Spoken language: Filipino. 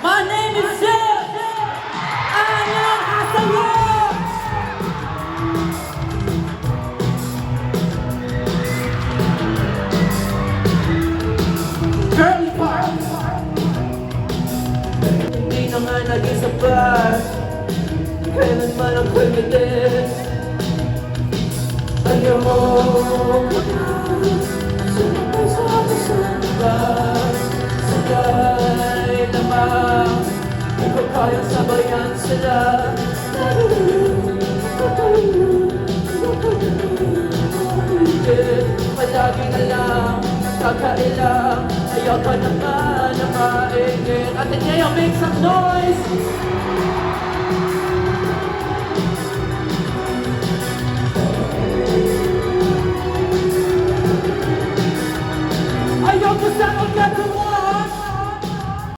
My name is Jeff. 안녕하세요. Girly part. Hindi na nga naging sapat. Kailanman ang kagades. Ayaw mo Sagay naman Di ko kayang sabayan sila Palagi na lang Kakailang Ayaw ka naman na maingit Atin ngayon make some noise